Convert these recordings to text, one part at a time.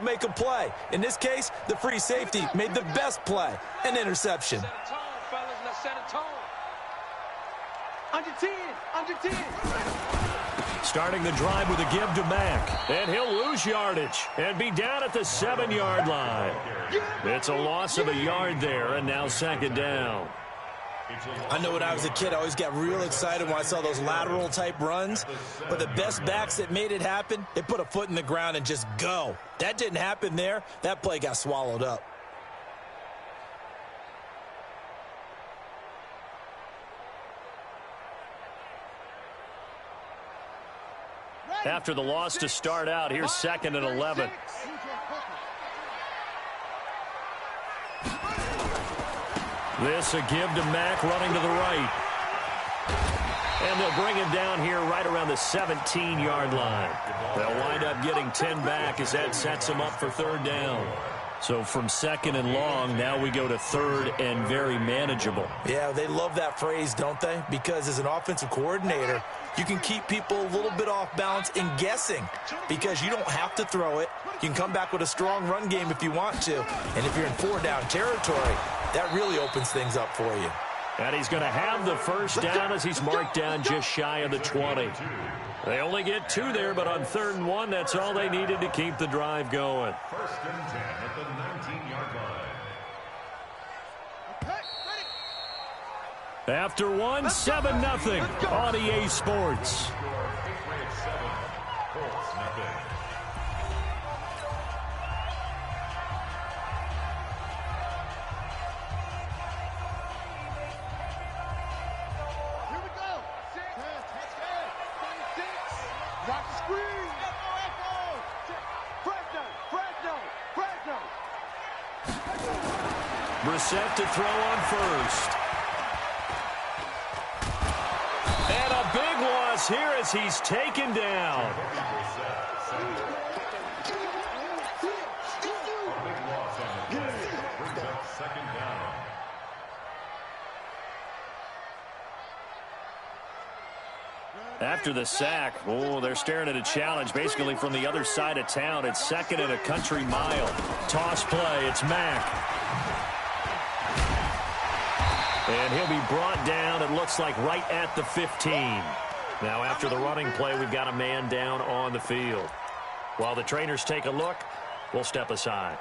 make a play. In this case, the free safety made the best play, an interception. Set a tone, fellas. Let's set a tone. Under 10, under 10. Starting the drive with a give to Mack. And he'll lose yardage and be down at the 7-yard line. It's a loss of a yard there, and now second down. I know when I was a kid, I always got real excited when I saw those lateral-type runs. But the best backs that made it happen, they put a foot in the ground and just go. That didn't happen there. That play got swallowed up. After the loss to start out, here's 2nd and 11. This a give to Mack running to the right. And they'll bring him down here right around the 17-yard line. They'll wind up getting 10 back as that sets them up for 3rd down. So from 2nd and long, now we go to 3rd and very manageable. Yeah, they love that phrase, don't they? Because as an offensive coordinator, you can keep people a little bit off balance and guessing because you don't have to throw it. You can come back with a strong run game if you want to. And if you're in 4-down territory, that really opens things up for you. And he's going to have the first down as he's marked down just shy of the 20. They only get 2 there, but on 3rd and 1, that's all they needed to keep the drive going. 1st and 10 at the 19-yard line. After 1, 7-0 on EA Sports. Brissett to throw on first. And a big loss here as he's taken down. After the sack, they're staring at a challenge basically from the other side of town. It's 2nd and a country mile. Toss play, it's Mack. And he'll be brought down, it looks like, right at the 15. Now, after the running play, we've got a man down on the field. While the trainers take a look, we'll step aside.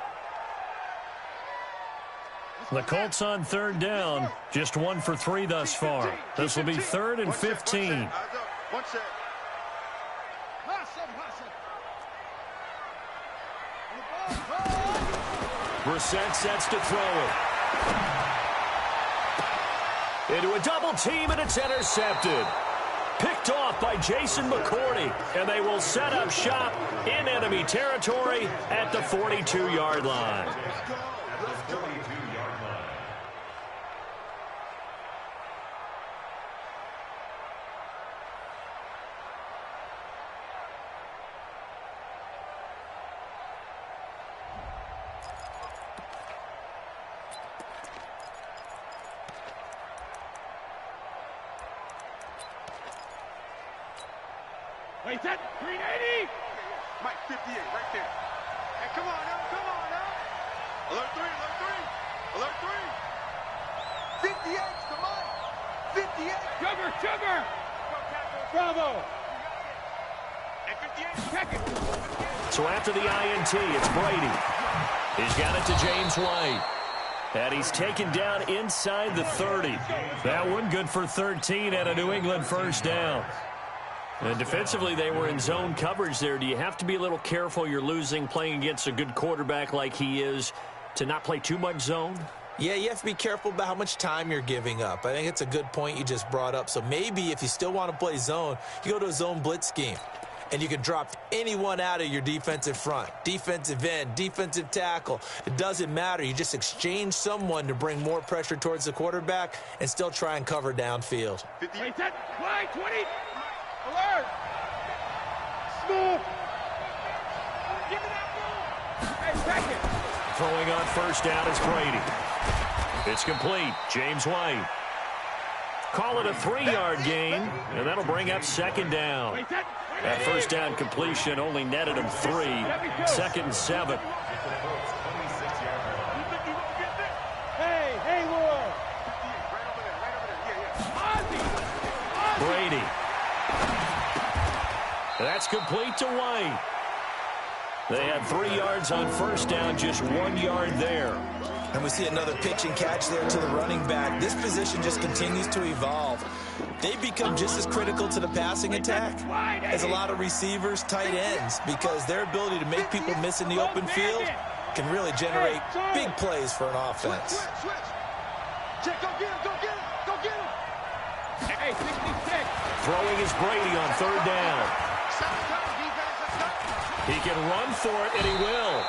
The Colts on 3rd down, just 1 for 3 thus far. This will be 3rd and 15. Brissett sets to throw it. Into a double team, and it's intercepted. Picked off by Jason McCourty, and they will set up shop in enemy territory at the 42-yard line. Wait, that 380. Mike, 58, right there. Hey, come on now, come on now. Alert 3, alert 3. Alert 3. 58 to Mike. 58. Sugar. Bravo. And 58, check it. So after the INT, it's Brady. He's got it to James White. And he's taken down inside the 30. That one good for 13 and a New England first down. And defensively, they were in zone coverage there. Do you have to be a little careful? You're losing, playing against a good quarterback like he is, to not play too much zone? Yeah, you have to be careful about how much time you're giving up. I think it's a good point you just brought up. So maybe if you still want to play zone, you go to a zone blitz scheme. And you can drop anyone out of your defensive front. Defensive end, defensive tackle. It doesn't matter. You just exchange someone to bring more pressure towards the quarterback and still try and cover downfield. 58, 20. Alert! Smooth! Give me that ball! Hey, second! Throwing on first down is Brady. It's complete. James White. Call it a 3-yard gain, and that'll bring up second down. That first down completion only netted him 3. 2nd and 7. Hey, Lord. Brady. That's complete to White. They had 3 yards on first down, just 1 yard there. And we see another pitch and catch there to the running back. This position just continues to evolve. They become just as critical to the passing attack as a lot of receivers, tight ends, because their ability to make people miss in the open field can really generate big plays for an offense. Check, go get him, go get him, go get him. Hey, 66. Throwing is Brady on 3rd down. He can run for it, and he will.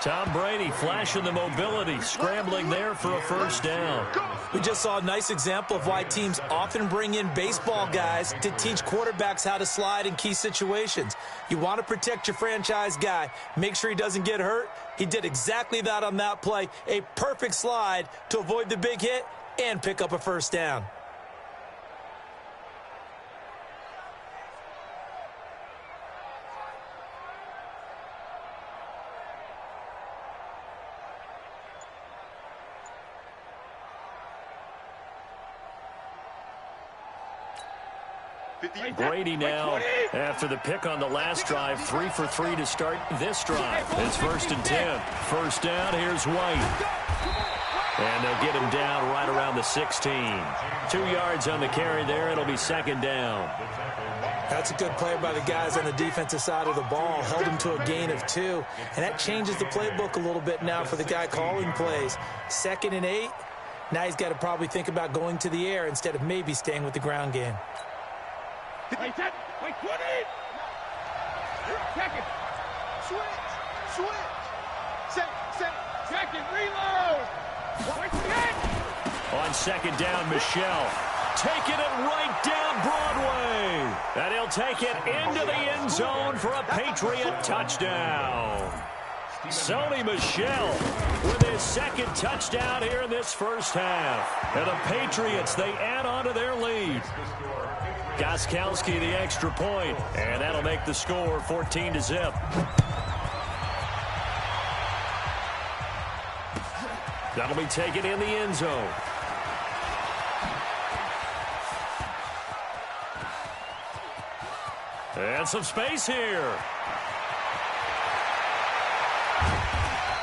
Tom Brady flashing the mobility, scrambling there for a first down. We just saw a nice example of why teams often bring in baseball guys to teach quarterbacks how to slide in key situations. You want to protect your franchise guy. Make sure he doesn't get hurt. He did exactly that on that play. A perfect slide to avoid the big hit and pick up a first down. Brady now, after the pick on the last drive, 3 for 3 to start this drive. It's 1st and 10. First down, here's White. And they'll get him down right around the 16. 2 yards on the carry there. It'll be 2nd down. That's a good play by the guys on the defensive side of the ball. Held him to a gain of 2. And that changes the playbook a little bit now for the guy calling plays. 2nd and 8. Now he's got to probably think about going to the air instead of maybe staying with the ground game. Wait, 20. Check it. Switch. Check it, reload. On 2nd down, Michelle. Taking it right down Broadway. And he'll take it into the end zone for a Patriot touchdown. Sony Michel with his 2nd touchdown here in this first half. And the Patriots, they add on to their lead. Gostkowski the extra point, and that'll make the score 14-0. That'll be taken in the end zone. And some space here.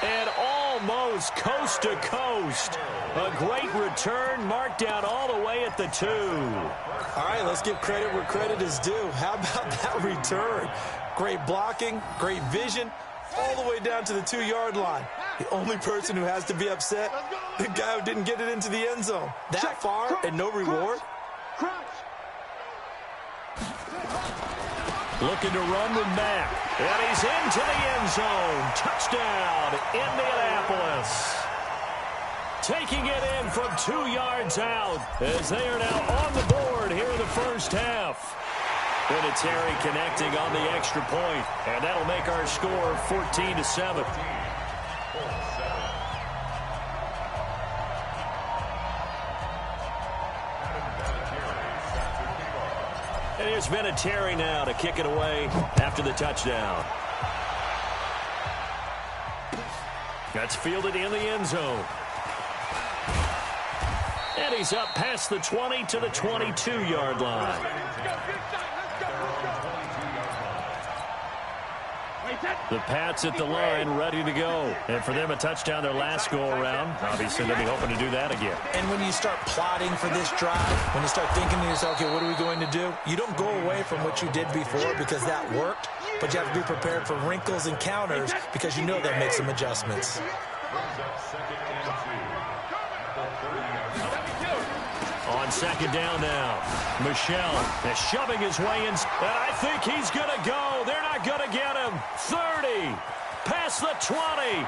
And almost coast to coast. A great return, marked down all the way at the 2. All right, let's give credit where credit is due. How about that return? Great blocking, great vision, all the way down to the 2-yard line. The only person who has to be upset, the guy who didn't get it into the end zone. That far and no reward? Looking to run with Mack. And he's into the end zone. Touchdown, Indianapolis. Taking it in from 2 yards out as they are now on the board here in the first half. Vinatieri connecting on the extra point, and that'll make our score 14-7. And here's Vinatieri now to kick it away after the touchdown. That's fielded in the end zone. And he's up past the 20 to the 22-yard line. The Pats at the line, ready to go. And for them, a touchdown their last go-around. Obviously, they'll be hoping to do that again. And when you start plotting for this drive, when you start thinking to yourself, okay, what are we going to do? You don't go away from what you did before because that worked, but you have to be prepared for wrinkles and counters because you know they'll make some adjustments. On 2nd down now, Michel is shoving his way in, and I think he's going to go. They're not going to get him. 30, past the 20,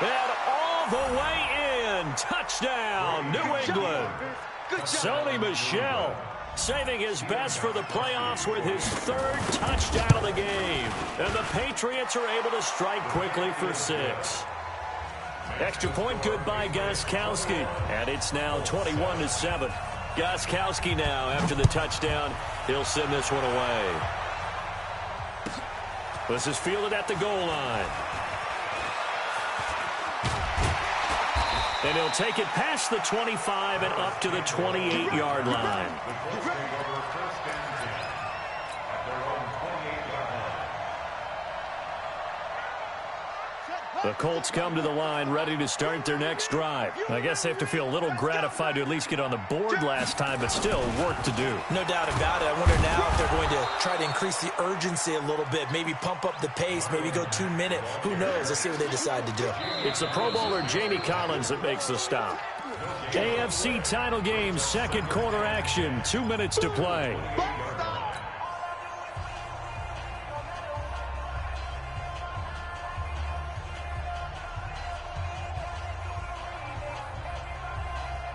and all the way in. Touchdown, New England. Sony Michel saving his best for the playoffs with his 3rd touchdown of the game. And the Patriots are able to strike quickly for 6. Extra point good by Gostkowski. And it's now 21-7. Gostkowski now after the touchdown. He'll send this one away. This is fielded at the goal line. And he'll take it past the 25 and up to the 28-yard line. The Colts come to the line ready to start their next drive. I guess they have to feel a little gratified to at least get on the board last time, but still work to do. No doubt about it. I wonder now if they're going to try to increase the urgency a little bit, maybe pump up the pace, maybe go 2 minute. Who knows? Let's see what they decide to do. It's the Pro Bowler Jamie Collins that makes the stop. AFC title game, second quarter action, 2 minutes to play.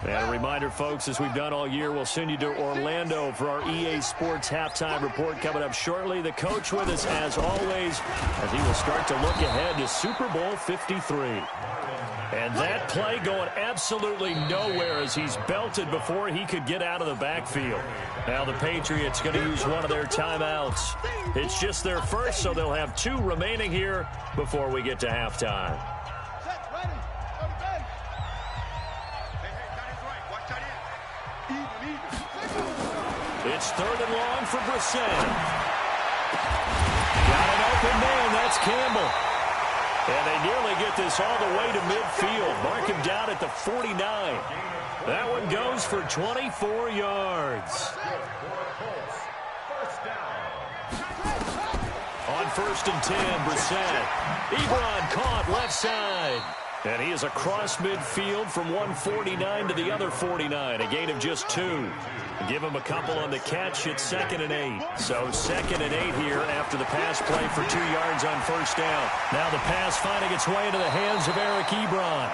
And a reminder, folks, as we've done all year, we'll send you to Orlando for our EA Sports halftime report coming up shortly. The coach with us, as always, as he will start to look ahead to Super Bowl 53. And that play going absolutely nowhere as he's belted before he could get out of the backfield. Now the Patriots going to use one of their timeouts. It's just their first, so they'll have 2 remaining here before we get to halftime. It's 3rd and long for Brissett. Got an open man. That's Campbell. And they nearly get this all the way to midfield. Mark him down at the 49. That one goes for 24 yards. On 1st and 10, Brissett. Ebron caught left side. And he is across midfield from 149 to the other 49. A gain of just 2. Give him a couple on the catch. It's 2nd and 8. So 2nd and 8 here after the pass play for 2 yards on 1st down. Now the pass finding its way into the hands of Eric Ebron.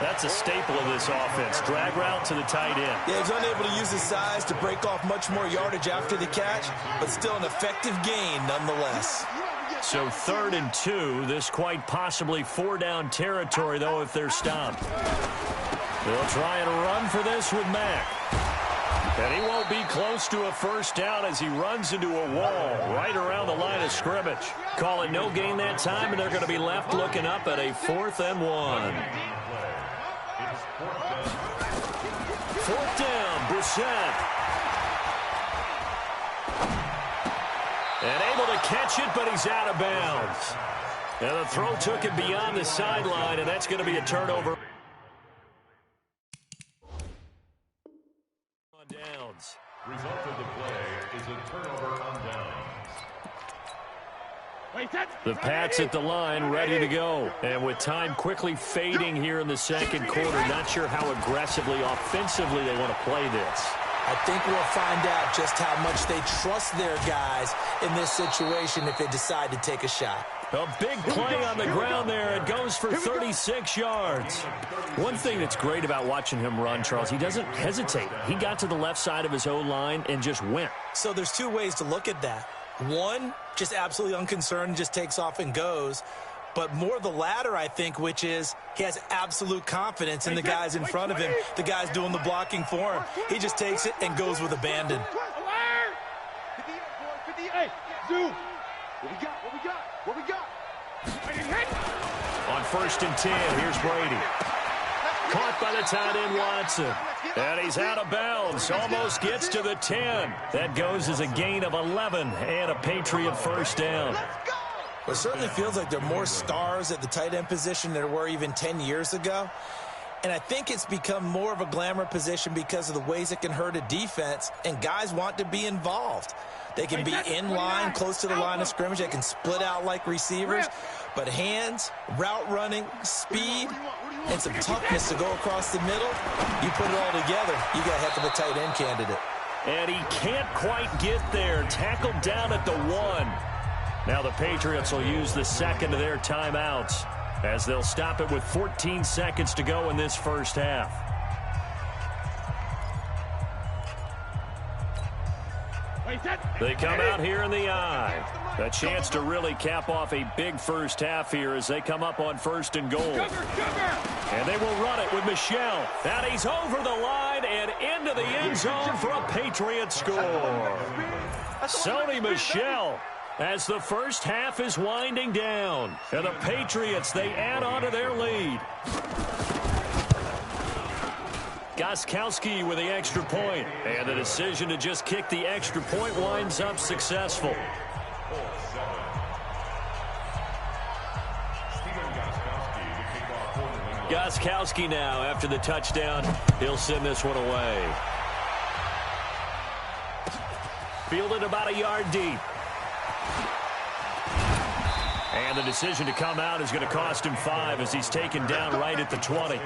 That's a staple of this offense. Drag route to the tight end. Yeah, he's unable to use his size to break off much more yardage after the catch, but still an effective gain nonetheless. So 3rd and 2. This quite possibly 4-down territory, though, if they're stopped. They'll try and run for this with Mack. And he won't be close to a 1st down as he runs into a wall right around the line of scrimmage. Call it no gain that time, and they're going to be left looking up at a 4th and 1. 4th down, Brissett. And able to catch it, but he's out of bounds. And the throw took him beyond the sideline, and that's going to be a turnover. On downs. Result of the play is a turnover on downs. The Pats at the line, ready to go. And with time quickly fading here in the second quarter, not sure how aggressively, offensively they want to play this. I think we'll find out just how much they trust their guys in this situation if they decide to take a shot. A big play on the ground there. It goes for 36 yards. One thing that's great about watching him run, Charles, he doesn't hesitate. He got to the left side of his O-line and just went. So there's 2 ways to look at that. One, just absolutely unconcerned, just takes off and goes. But more the latter, I think, which is he has absolute confidence in the guys in front of him, the guys doing the blocking for him. He just takes it and goes with abandon. Hey, Zoo. What we got? What we got? What we got? On 1st and 10, here's Brady. Caught by the tight end, Watson. And he's out of bounds. Almost gets to the 10. That goes as a gain of 11 and a Patriot 1st down. It certainly feels like there are more stars at the tight end position than there were even 10 years ago. And I think it's become more of a glamour position because of the ways it can hurt a defense, and guys want to be involved. They can be in line, close to the line of scrimmage. They can split out like receivers. But hands, route running, speed, and some toughness to go across the middle, you put it all together, you got a heck of a tight end candidate. And he can't quite get there. Tackled down at the 1. Now the Patriots will use the 2nd of their timeouts as they'll stop it with 14 seconds to go in this 1st half. They come out here in the eye. A chance to really cap off a big 1st half here as they come up on 1st and goal. And they will run it with Michel. And he's over the line and into the end zone for a Patriot score. Sony Michel as the first half is winding down. And the Patriots, they add on to their lead. Gostkowski with the extra point. And the decision to just kick the extra point winds up successful. Gostkowski now after the touchdown. He'll send this one away. Fielded about a yard deep. And the decision to come out is going to cost him 5 as he's taken down right at the 20.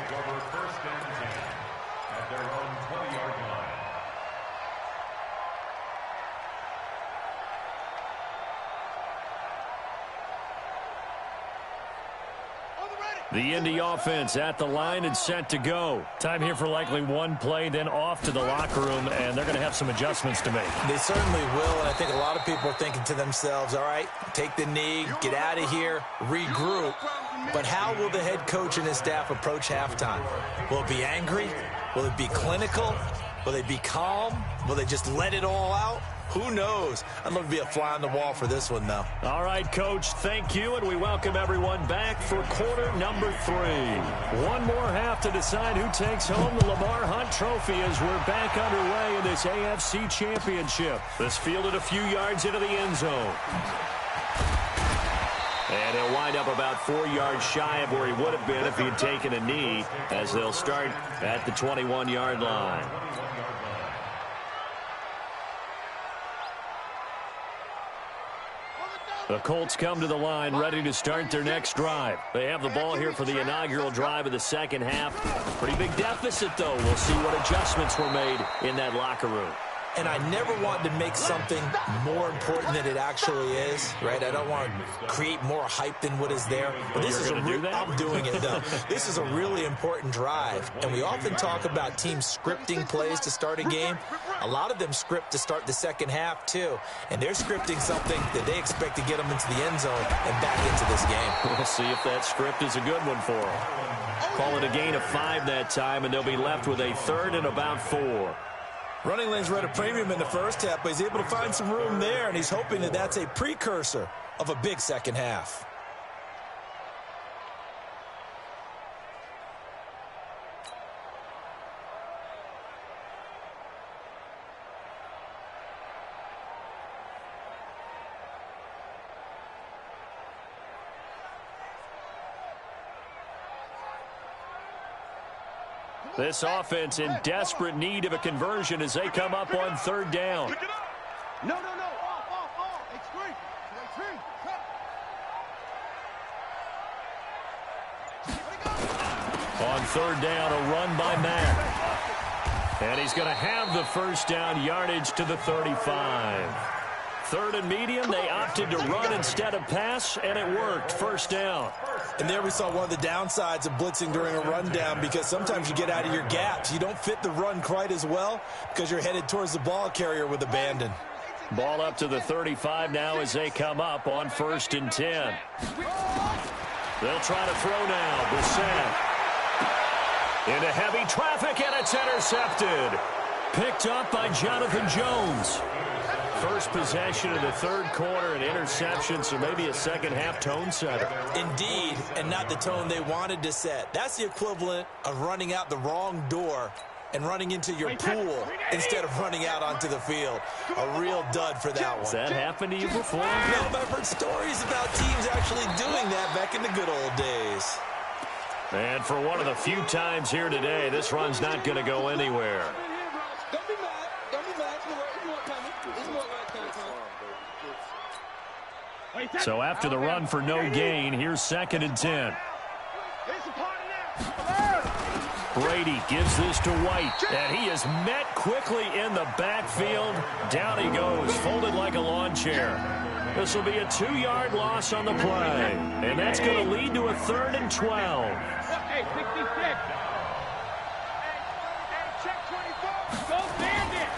The Indy offense at the line and set to go. Time here for likely one play, then off to the locker room, and they're going to have some adjustments to make. They certainly will, and I think a lot of people are thinking to themselves, all right, take the knee, get out of here, regroup. But how will the head coach and his staff approach halftime? Will it be angry? Will it be clinical? Will they be calm? Will they just let it all out? Who knows? I'd love to be a fly on the wall for this one, though. All right, Coach, thank you, and we welcome everyone back for quarter number 3. One more half to decide who takes home the Lamar Hunt Trophy as we're back underway in this AFC Championship. This fielded a few yards into the end zone. And he'll wind up about 4 yards shy of where he would have been if he had taken a knee, as they'll start at the 21-yard line. The Colts come to the line ready to start their next drive. They have the ball here for the inaugural drive of the second half. Pretty big deficit, though. We'll see what adjustments were made in that locker room. And I never want to make something more important than it actually is, right? I don't want to create more hype than what is there. But this is I'm doing it, though. This is a really important drive. And we often talk about teams scripting plays to start a game. A lot of them script to start the second half, too. And they're scripting something that they expect to get them into the end zone and back into this game. We'll see if that script is a good one for them. Call it a gain of 5 that time, and they'll be left with a 3rd and about 4. Running lanes were at a premium in the first half, but he's able to find some room there, and he's hoping that that's a precursor of a big second half. This offense in desperate need of a conversion as they come up on 3rd down. No. Off. It's free. On 3rd down, a run by Mack. And he's going to have the first down yardage to the 35. 3rd and medium, they opted to run instead of pass, and it worked. First down. And there we saw one of the downsides of blitzing during a rundown, because sometimes you get out of your gaps. You don't fit the run quite as well because you're headed towards the ball carrier with abandon. Ball up to the 35 now as they come up on 1st and 10. They'll try to throw now. Brissett into heavy traffic, and it's intercepted. Picked up by Jonathan Jones. First possession of the 3rd quarter, an interception, so maybe a second half tone setter. Indeed, and not the tone they wanted to set. That's the equivalent of running out the wrong door and running into your pool instead of running out onto the field. A real dud for that one. Has that happened to you before? No, but I've heard stories about teams actually doing that back in the good old days. And for one of the few times here today, this run's not going to go anywhere. So after the run for no gain, here's 2nd and 10. Brady gives this to White, and he is met quickly in the backfield. Down he goes, folded like a lawn chair. This will be a 2-yard loss on the play, and that's going to lead to a 3rd and 12. Hey, 66. Check 24. Go Bandit.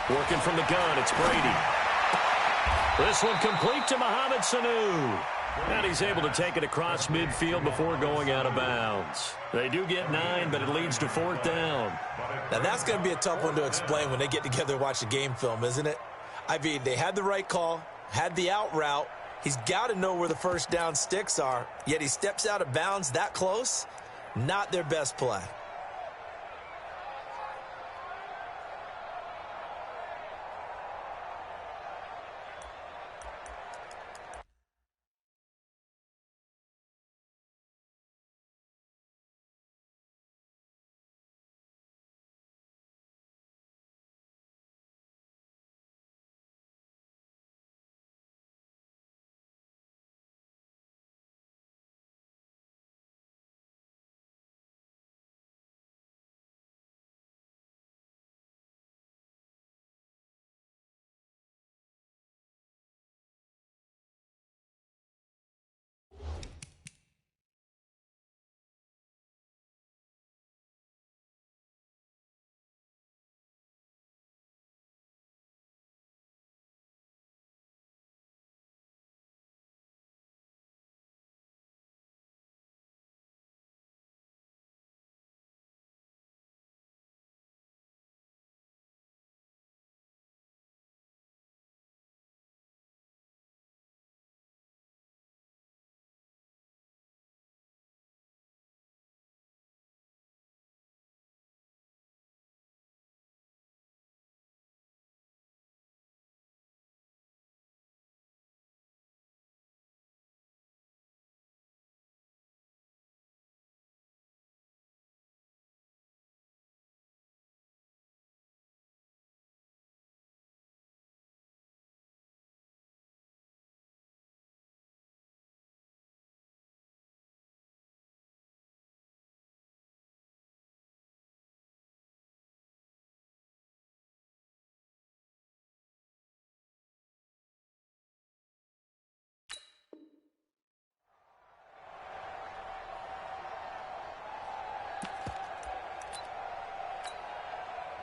Working from the gun, it's Brady. This one complete to Mohamed Sanu. And he's able to take it across midfield before going out of bounds. They do get 9, but it leads to 4th down. Now, that's going to be a tough one to explain when they get together and watch the game film, isn't it? I mean, they had the right call. Had the out route. He's got to know where the first down sticks are, yet he steps out of bounds that close. Not their best play.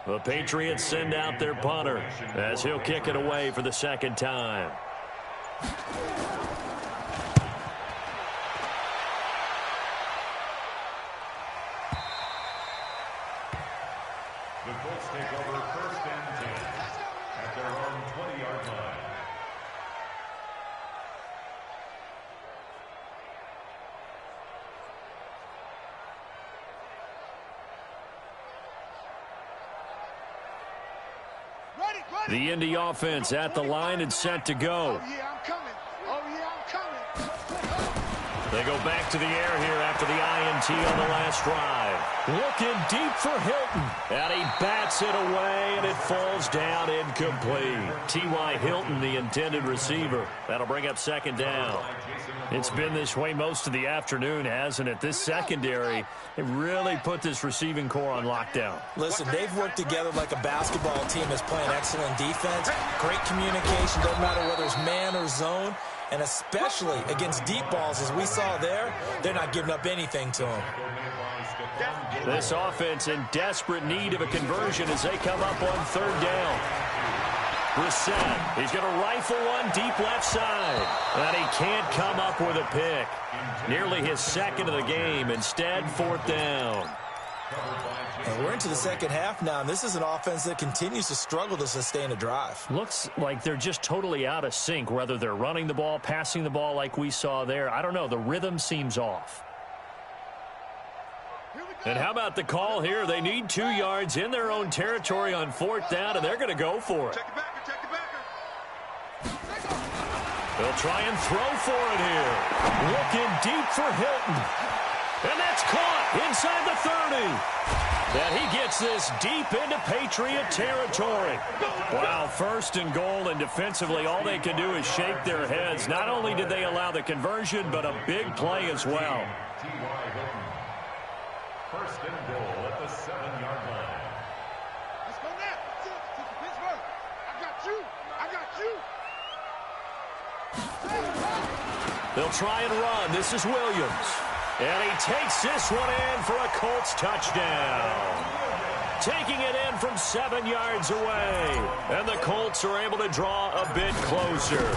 The Patriots send out their punter as he'll kick it away for the second time. The Colts take over first and 10 at their own 20-yard line. The Indy offense at the line and set to go. Oh, yeah, I'm coming. Oh, yeah, I'm coming. They go back to the air here after the INT on the last drive. Looking deep for Hilton. And he bats it away, and it falls down incomplete. T.Y. Hilton, the intended receiver. That'll bring up second down. It's been this way most of the afternoon, hasn't it? This secondary, it really put this receiving core on lockdown. Listen, they've worked together like a basketball team that's playing excellent defense. Great communication, doesn't matter whether it's man or zone. And especially against deep balls, as we saw there, they're not giving up anything to them. This offense in desperate need of a conversion as they come up on third down. Brissett, he's going to rifle one deep left side. And he can't come up with a pick. Nearly his second of the game. Instead, fourth down. And we're into the second half now, and this is an offense that continues to struggle to sustain a drive. Looks like they're just totally out of sync, whether they're running the ball, passing the ball like we saw there. I don't know. The rhythm seems off. And how about the call here? They need 2 yards in their own territory on fourth down, and they're going to go for it. Check the backer, check the backer. They'll try and throw for it here. Looking deep for Hilton. And that's caught inside the 30. And he gets this deep into Patriot territory. Wow, first and goal, and defensively all they can do is shake their heads. Not only did they allow the conversion, but a big play as well. First and goal at the 7-yard line. Let's go now. Pittsburgh. I got you. I got you. They'll try and run. This is Williams. And he takes this one in for a Colts touchdown. Taking it in from 7 yards away. And the Colts are able to draw a bit closer.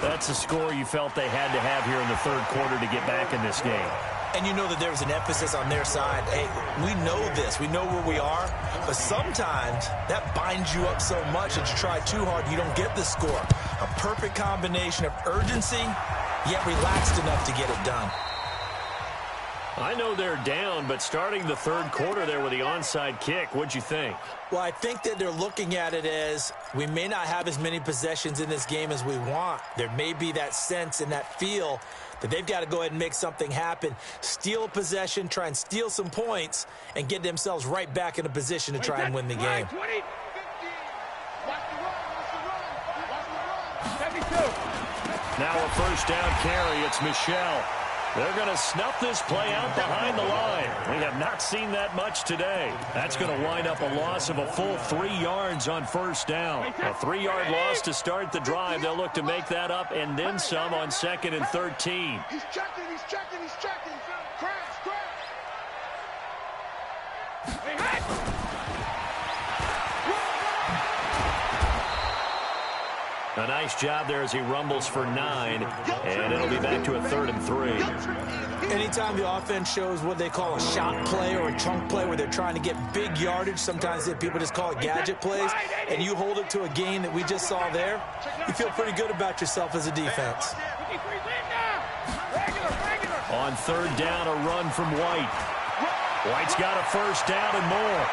That's a score you felt they had to have here in the third quarter to get back in this game. And you know that there was an emphasis on their side. Hey, we know this. We know where we are. But sometimes that binds you up so much that you try too hard, you don't get the score. A perfect combination of urgency, yet relaxed enough to get it done. I know they're down, but starting the third quarter there with the onside kick, what'd you think? Well, I think that they're looking at it as we may not have as many possessions in this game as we want. There may be that sense and that feel that they've got to go ahead and make something happen, steal a possession, try and steal some points, and get themselves right back in a position to try and win the game. Now a first down carry. It's Michelle. They're going to snuff this play out behind the line. We have not seen that much today. That's going to wind up a loss of a full 3 yards on first down. A 3-yard loss to start the drive. They'll look to make that up and then some on 2nd and 13. He's checking, he's checking, he's checking. Crash, crash. A nice job there as he rumbles for 9, and it'll be back to a 3rd and 3. Anytime the offense shows what they call a shot play or a chunk play where they're trying to get big yardage, sometimes people just call it gadget plays, and you hold it to a gain that we just saw there, you feel pretty good about yourself as a defense. On 3rd down, a run from White. White's got a first down and more.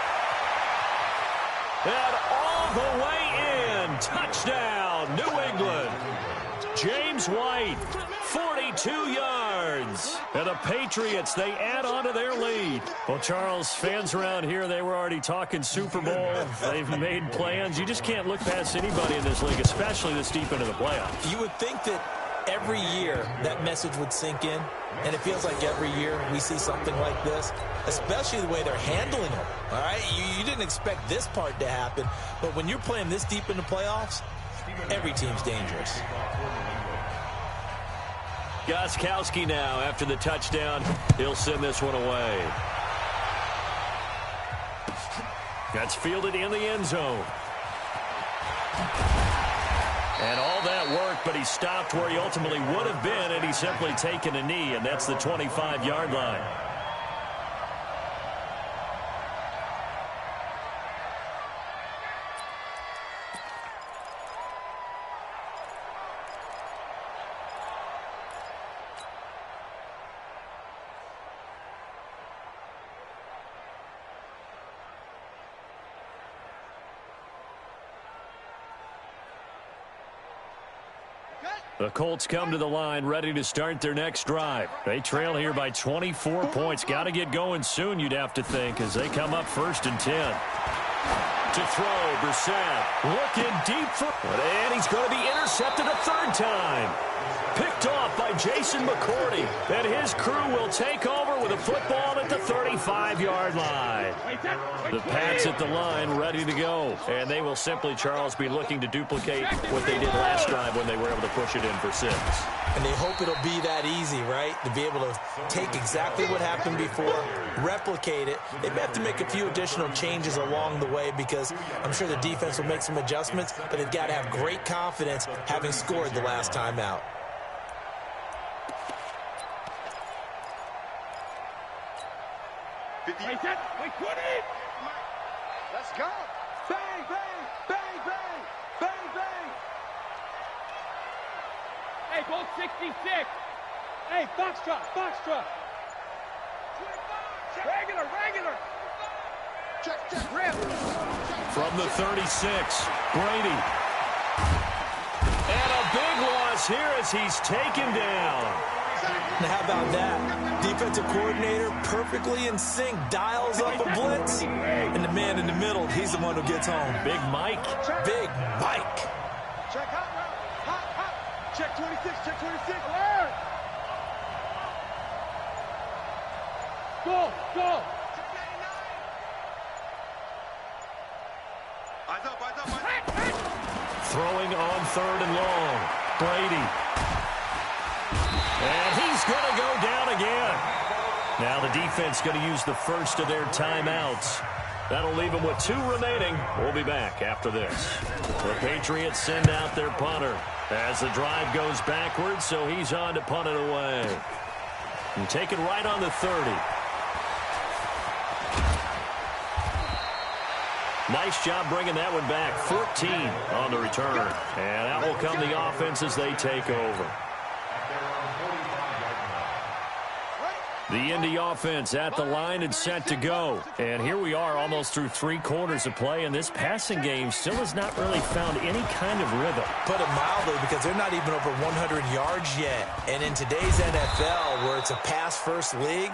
And all the way in. Touchdown, New England. James White, 42 yards. And the Patriots, they add on to their lead. Well, Charles, fans around here, they were already talking Super Bowl. They've made plans. You just can't look past anybody in this league, especially this deep into the playoffs. You would think that every year that message would sink in, and it feels like every year we see something like this, especially the way they're handling them. All right, you didn't expect this part to happen, but when you're playing this deep in the playoffs, every team's dangerous. Gostkowski now after the touchdown. He'll send this one away. That's fielded in the end zone. And all that work, but he stopped where he ultimately would have been, and he's simply taken a knee, and that's the 25-yard line. The Colts come to the line, ready to start their next drive. They trail here by 24 points. Got to get going soon, you'd have to think, as they come up 1st and 10. To throw, Brissett looking deep for, and he's going to be intercepted a 3rd time. Picked off by Jason McCourty, and his crew will take over with a football at the 35-yard line. The Pats at the line, ready to go, and they will simply, Charles, be looking to duplicate what they did last drive when they were able to push it in for 6. And they hope it'll be that easy, right? To be able to take exactly what happened before, replicate it. They may have to make a few additional changes along the way because I'm sure the defense will make some adjustments, but they've got to have great confidence having scored the last time out. Let's go. Bang, bang, bang, bang, bang, bang. Hey, Gold 66. Hey, Foxtrot, Foxtrot. Regular. Check, rip. From the 36, Brady. And a big loss here as he's taken down. Now, how about that? Defensive coordinator perfectly in sync, dials up a blitz, and the man in the middle, he's the one who gets home. Big Mike. Big Mike. Check hot. Check 26, check 26. Alert. Go. Eyes up. Throwing on 3rd and long. Brady. And he's going to go down again. Now the defense going to use the first of their timeouts. That'll leave them with 2 remaining. We'll be back after this. The Patriots send out their punter. As the drive goes backwards, so he's on to punt it away. And take it right on the 30. Nice job bringing that one back. 14 on the return. And out will come the offense as they take over. The Indy offense at the line and set to go. And here we are almost through 3 quarters of play, and this passing game still has not really found any kind of rhythm. Put it mildly, because they're not even over 100 yards yet. And in today's NFL, where it's a pass-first league,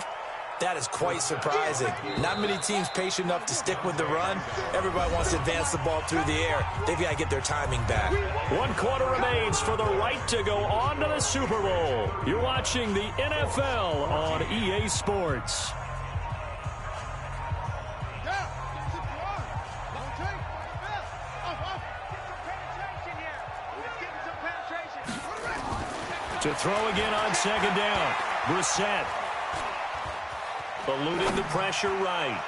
that is quite surprising. Not many teams patient enough to stick with the run. Everybody wants to advance the ball through the air. They've got to get their timing back. 1 quarter remains for the right to go on to the Super Bowl. You're watching the NFL on EA Sports. To throw again on second down. Brissett. Eluding the pressure right.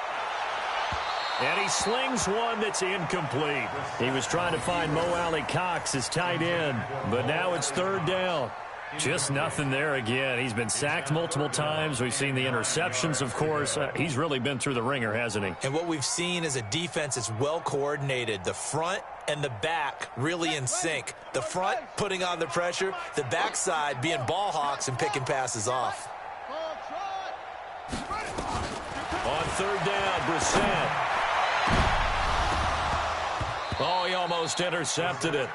And he slings one that's incomplete. He was trying to find Mo Alley-Cox, his tight end, but now it's 3rd down. Just nothing there again. He's been sacked multiple times. We've seen the interceptions, of course. He's really been through the ringer, hasn't he? And what we've seen is a defense that's well coordinated. The front and the back really in sync. The front putting on the pressure, the backside being ball hawks and picking passes off. On 3rd down, Brissett. Oh, he almost intercepted it.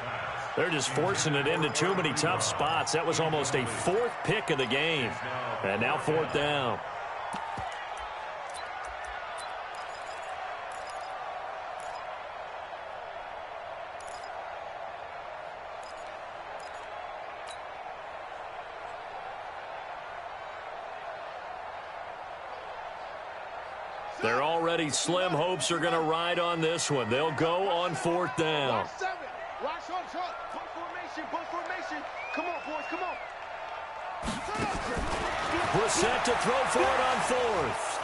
They're just forcing it into too many tough spots. That was almost a 4th pick of the game. And now 4th down. They're already slim hopes are going to ride on this one. They'll go on 4th down. Watch on top. Punt formation. Come on, boys, come on. Brissett to throw for it on 4th.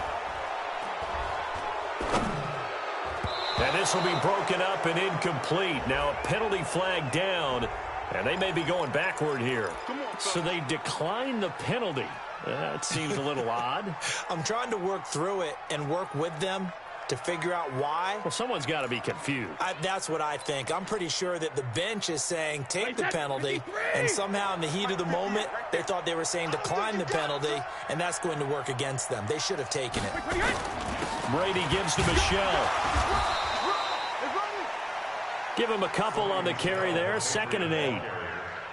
And this will be broken up and incomplete. Now a penalty flag down, and they may be going backward here. So they decline the penalty. That seems a little odd. I'm trying to work through it and work with them to figure out why. Well, someone's got to be confused. That's what I think. I'm pretty sure that the bench is saying take the penalty, and somehow in the heat of the moment, they thought they were saying decline the penalty, and that's going to work against them. They should have taken it. Brady gives to Michelle. Give him a couple on the carry there. 2nd and 8.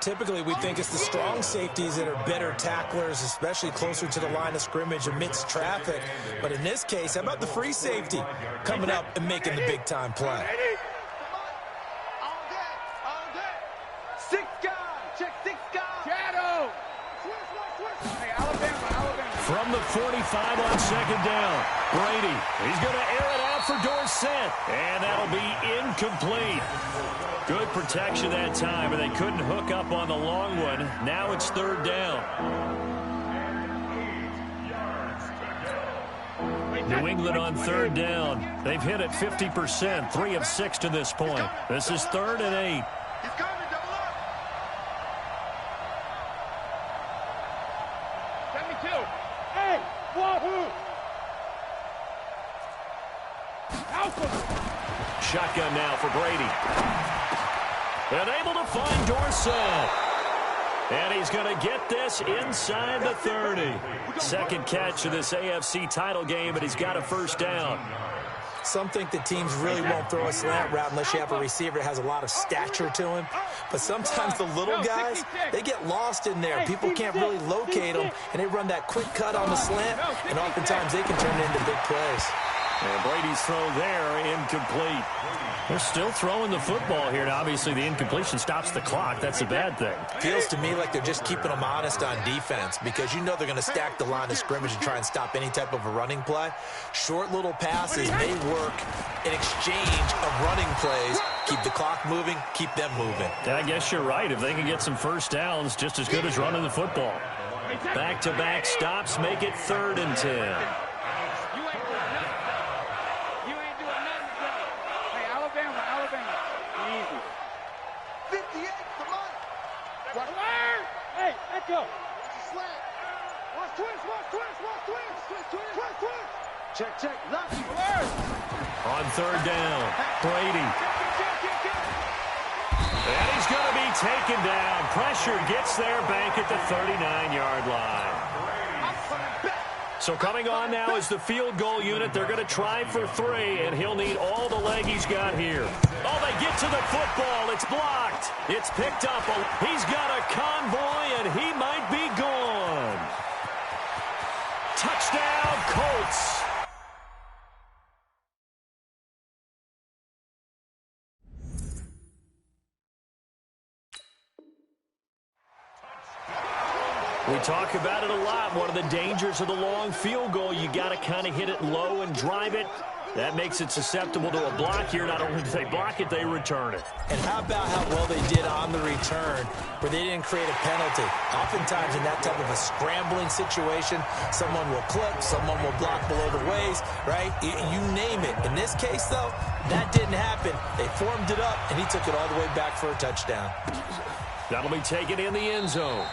Typically, we think it's the strong safeties that are better tacklers, especially closer to the line of scrimmage amidst traffic. But in this case, how about the free safety coming up and making the big-time play? All day. 6 guys. Check 6 guys. Shadow. Hey, Alabama. From the 45 on 2nd down. Brady, he's going to air it out for Dorsett. And that'll be incomplete. Good protection that time, and they couldn't hook up on the long one. Now it's 3rd down. New England on 3rd down. They've hit it 50%, 3 of 6 to this point. This is 3rd and 8. He's coming, double up. 72. Hey, wahoo! Alpha. Shotgun now for Brady. And able to find Dorsett. And he's going to get this inside the 30. 2nd catch of this AFC title game, but he's got a 1st down. Some think that teams really won't throw a slant route unless you have a receiver that has a lot of stature to him. But sometimes the little guys, they get lost in there. People can't really locate them, and they run that quick cut on the slant, and oftentimes they can turn it into big plays. And Brady's throw there, incomplete. They're still throwing the football here. Now, obviously, the incompletion stops the clock. That's a bad thing. Feels to me like they're just keeping them honest on defense, because you know they're going to stack the line of scrimmage and try and stop any type of a running play. Short little passes may work in exchange of running plays. Keep the clock moving, keep them moving. Yeah, I guess you're right. If they can get some 1st downs, just as good as running the football. Back-to-back stops make it 3rd and 10. Check, check. Left. On third down, Brady. And he's going to be taken down. Pressure gets there, Bank at the 39-yard line. So coming on now is the field goal unit. They're going to try for 3, and he'll need all the leg he's got here. Oh, they get to the football. It's blocked. It's picked up. He's got a convoy, and he might be gone. Touchdown, Colts. We talk about it a lot. One of the dangers of the long field goal, you got to kind of hit it low and drive it. That makes it susceptible to a block here. Not only do they block it, they return it. And how about how well they did on the return where they didn't create a penalty? Oftentimes in that type of a scrambling situation, someone will clip, someone will block below the waist, right? You name it. In this case, though, that didn't happen. They formed it up, and he took it all the way back for a touchdown. That'll be taken in the end zone.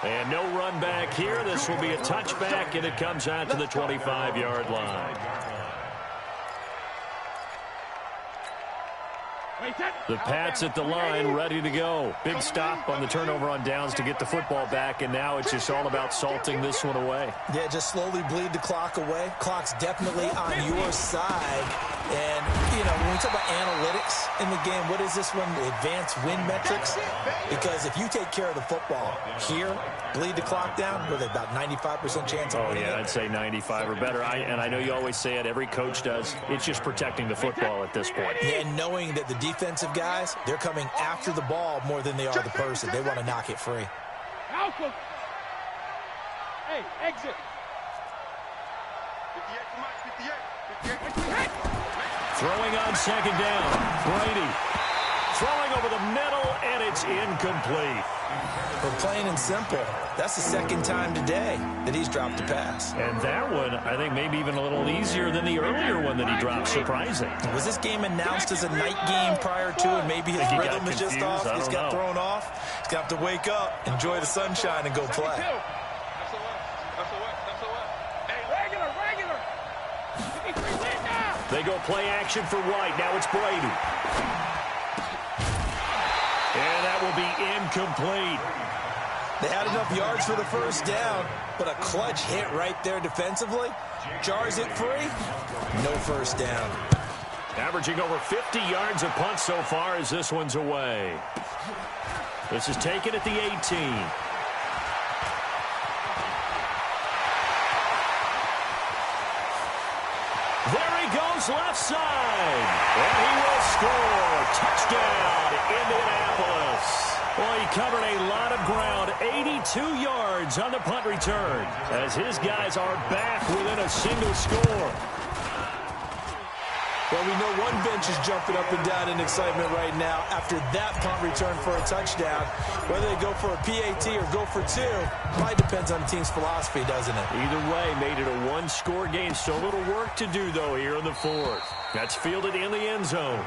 And no run back here. This will be a touchback, and it comes out to the 25-yard line. The Pats at the line, ready to go. Big stop on the turnover on downs to get the football back, and now it's just all about salting this one away. Yeah, just slowly bleed the clock away. Clock's definitely on your side. And, you know, when we talk about analytics in the game, what is this one? The advanced win metrics? Because if you take care of the football here, bleed the clock down, with about 95% chance of winning. Oh, yeah, I'd say 95 or better. And I know you always say it, every coach does. It's just protecting the football at this point. Yeah, and knowing that the defensive guys, they're coming after the ball more than they are the person. They want to knock it free. Hey, exit. 58, come on, 58. Throwing on second down. Brady throwing over the middle, and it's incomplete. But plain and simple, that's the second time today that he's dropped a pass. And that one, I think, maybe even a little easier than the earlier one that he dropped. Surprising. Was this game announced as a night game prior to, and maybe his rhythm is just off? He's got thrown off. He's going to have to wake up, enjoy the sunshine, and go play. They go play action for White. Now it's Brady. And that will be incomplete. They had enough yards for the first down, but a clutch hit right there defensively. Jars it free. No first down. Averaging over 50 yards a punt so far as this one's away. This is taken at the 18. There he goes left side. And he will score. Touchdown, Indianapolis. Well, he covered a lot of ground. 82 yards on the punt return as his guys are back within a single score. Well, we know one bench is jumping up and down in excitement right now after that punt return for a touchdown. Whether they go for a PAT or go for 2, probably depends on the team's philosophy, doesn't it? Either way, made it a one-score game. Still a little work to do, though, here in the fourth. That's fielded in the end zone.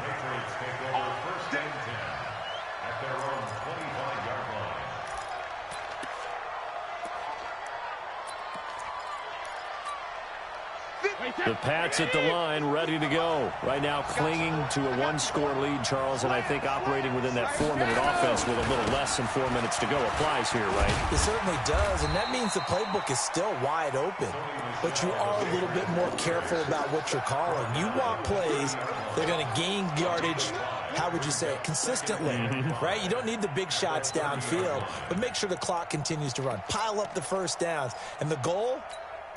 The Pats at the line, ready to go. Right now clinging to a one-score lead, Charles, and I think operating within that 4-minute offense with a little less than 4 minutes to go applies here, right? It certainly does, and that means the playbook is still wide open. But you are a little bit more careful about what you're calling. You want plays, they're going to gain yardage, how would you say it, consistently, right? You don't need the big shots downfield, but make sure the clock continues to run. Pile up the first downs, and the goal,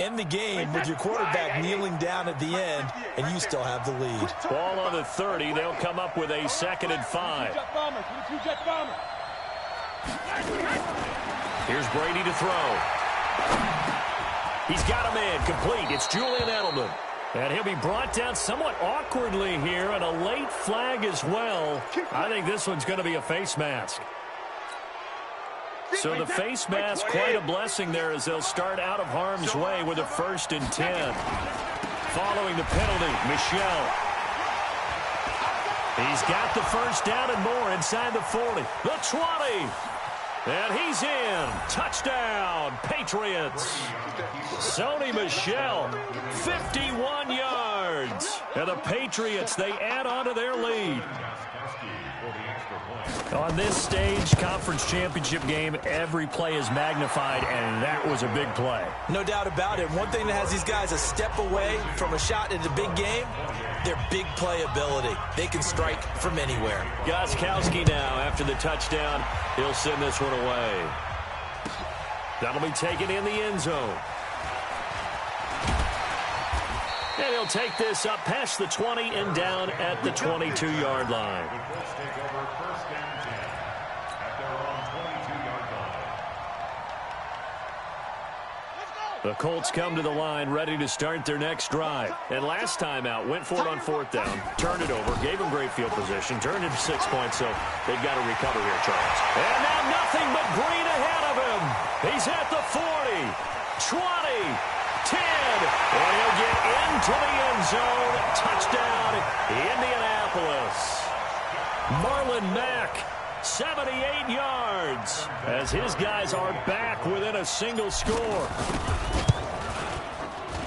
end the game with your quarterback kneeling down at the end, and you still have the lead. Ball on the 30. They'll come up with a 2nd and 5. Here's Brady to throw. He's got a man complete. It's Julian Edelman. And he'll be brought down somewhat awkwardly here, and a late flag as well. I think this one's going to be a face mask. So the face mask, quite a blessing there as they'll start out of harm's way with a 1st and 10. Following the penalty, Michel. He's got the first down and more inside the 40. The 20. And he's in. Touchdown, Patriots. Sony Michel, 51 yards. And the Patriots, they add on to their lead. On this stage, conference championship game, every play is magnified, and that was a big play. No doubt about it. One thing that has these guys a step away from a shot in a big game, their big play ability. They can strike from anywhere. Gostkowski now, after the touchdown, he'll send this one away. That'll be taken in the end zone. And he'll take this up past the 20 and down at the 22-yard line. The Colts come to the line ready to start their next drive. And last time out, went for it on 4th down, turned it over, gave them great field position, turned it to 6 points, so they've got to recover here, Charles. And now nothing but green ahead of him. He's at the 40, 20, 10, and he'll get into the end zone. Touchdown, Indianapolis. Marlon Mack, 78 yards, as his guys are back within a single score.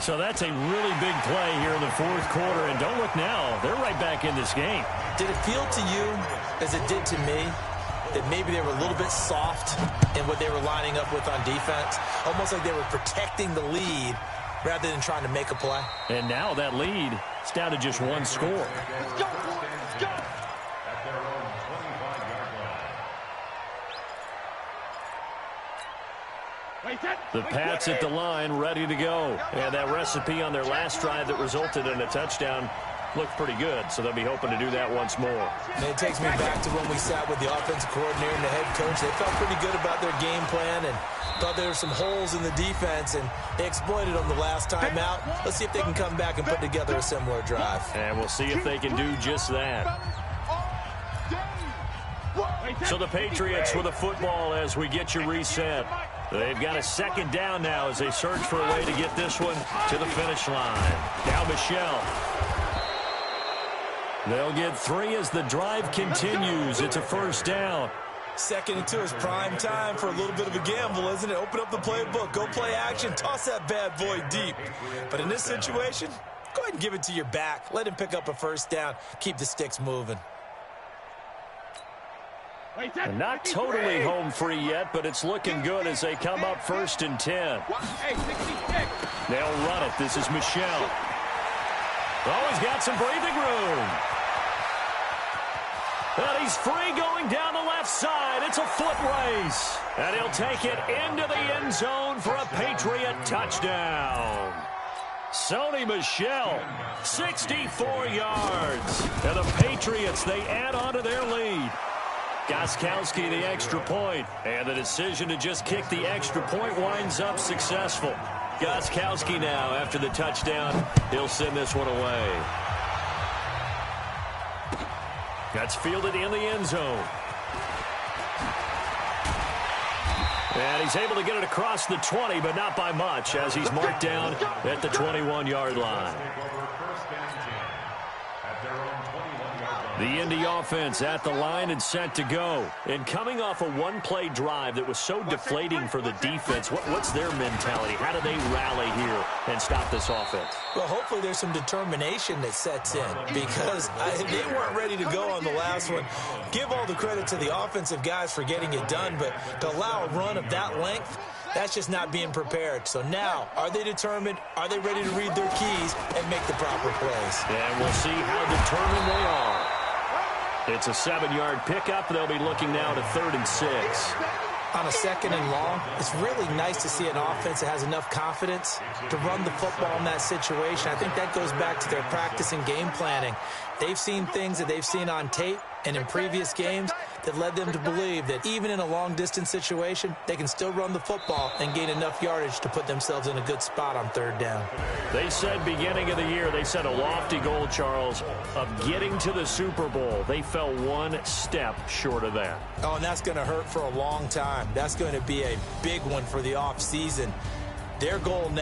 So that's a really big play here in the 4th quarter, and don't look now, they're right back in this game. Did it feel to you, as it did to me, that maybe they were a little bit soft in what they were lining up with on defense? Almost like they were protecting the lead rather than trying to make a play. And now that lead is down to just one score. Let's go, boys. Let's go. The Pats at the line, ready to go. And that recipe on their last drive that resulted in a touchdown looked pretty good, so they'll be hoping to do that once more. And it takes me back to when we sat with the offensive coordinator and the head coach. They felt pretty good about their game plan and thought there were some holes in the defense, and they exploited them the last time out. Let's see if they can come back and put together a similar drive. And we'll see if they can do just that. So the Patriots with a football as we get you reset. They've got a 2nd down now as they search for a way to get this one to the finish line. Now Michel. They'll get 3 as the drive continues. It's a 1st down. 2nd and 2 is prime time for a little bit of a gamble, isn't it? Open up the playbook, go play action, toss that bad boy deep. But in this situation, go ahead and give it to your back. Let him pick up a 1st down. Keep the sticks moving. And not totally home free yet, but it's looking good as they come up 1st and 10. They'll run it. This is Michel. Oh, he's got some breathing room. And he's free going down the left side. It's a foot race. And he'll take it into the end zone for a Patriot touchdown. Sony Michel, 64 yards. And the Patriots, they add on to their lead. Gostkowski the extra point, and the decision to just kick the extra point winds up successful. Gostkowski now, after the touchdown, he'll send this one away. That's fielded in the end zone. And he's able to get it across the 20, but not by much, as he's marked down at the 21-yard line. The Indy offense at the line and set to go. And coming off a one-play drive that was so deflating for the defense, what's their mentality? How do they rally here and stop this offense? Well, hopefully there's some determination that sets in, because they weren't ready to go on the last one. Give all the credit to the offensive guys for getting it done, but to allow a run of that length, that's just not being prepared. So now, are they determined? Are they ready to read their keys and make the proper plays? And we'll see how determined they are. It's a 7-yard pickup. They'll be looking now to 3rd and 6. On a 2nd and long, it's really nice to see an offense that has enough confidence to run the football in that situation. I think that goes back to their practice and game planning. They've seen things that they've seen on tape and in previous games that led them to believe that even in a long-distance situation, they can still run the football and gain enough yardage to put themselves in a good spot on 3rd down. They said beginning of the year, they set a lofty goal, Charles, of getting to the Super Bowl. They fell one step short of that. Oh, and that's going to hurt for a long time. That's going to be a big one for the offseason. Their goal now